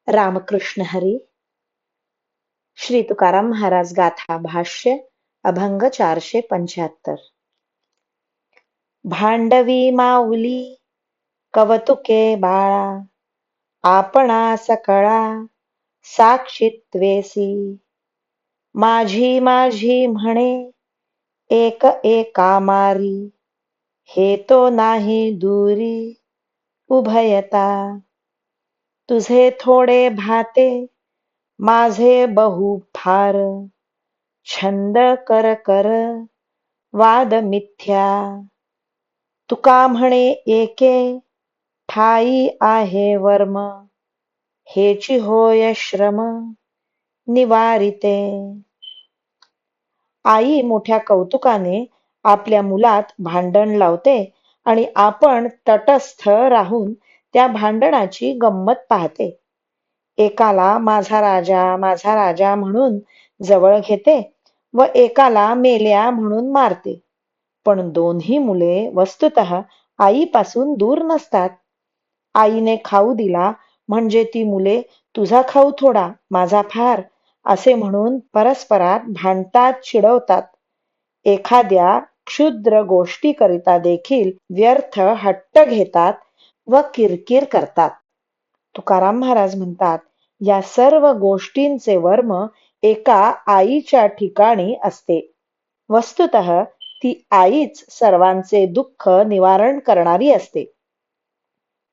रामकृष्ण हरी. श्री तुकाराम महाराज गाथा भाष्य अभंग 475. भांडवी माऊली कवतुके बाळा, आपणा सकळा साक्षीत्वेसी. माझी माझी म्हणे एक एका मारी, हे तो नाही दूरी उभयता. तुझे थोडे भाते माझे बहु फार, छंद कर कर वाद मिथ्या. तुका म्हणे एके ठाई आहे वर्म, हेची होय श्रम निवारिते. आई मोठ्या कौतुकाने आपल्या मुलात भांडण लावते आणि आपण तटस्थ राहून त्या भांडणाची गंमत पाहते. एकाला माझा राजा म्हणून जवळ घेते व एकाला मेल्या म्हणून मारते. पण दोन्ही मुले वस्तुतः आईपासून दूर नसतात. आईने खाऊ दिला म्हणजे ती मुले तुझा खाऊ थोडा, माझा फार असे म्हणून परस्परात भांडतात, चिडवतात. एखाद्या क्षुद्र गोष्टीकरिता देखील व्यर्थ हट्ट घेतात व किरकिर करतात. तुकाराम महाराज म्हणतात, या सर्व गोष्टींचे वर्म एका आईच्या ठिकाणी असते. वस्तुतः ती आईच सर्वांचे दुःख निवारण करणारी असते.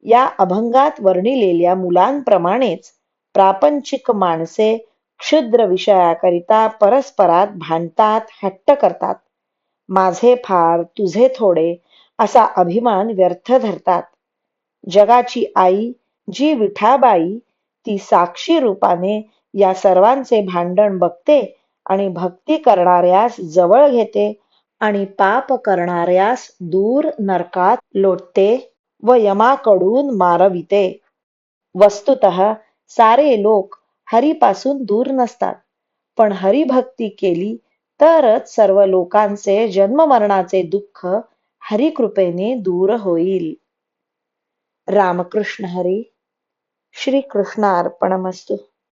या अभंगात वर्णिलेल्या मुलांप्रमाणेच प्रापंचिक माणसे क्षुद्र विषयाकरिता परस्परात भांडतात, हट्ट करतात. माझे फार, तुझे थोडे असा अभिमान व्यर्थ धरतात. जगाची आई जी विठाबाई, ती साक्षी रूपाने या सर्वांचे भांडण बघते आणि भक्ती करणाऱ्यास जवळ घेते आणि पाप करणाऱ्यास दूर नरकात लोटते व यमाकडून मारविते. वस्तुतः सारे लोक हरीपासून दूर नसतात, पण हरिभक्ती केली तरच सर्व लोकांचे जन्ममरणाचे दुःख हरिकृपेने दूर होईल. रामकृष्ण हरी. श्री कृष्णार्पणमस्तु.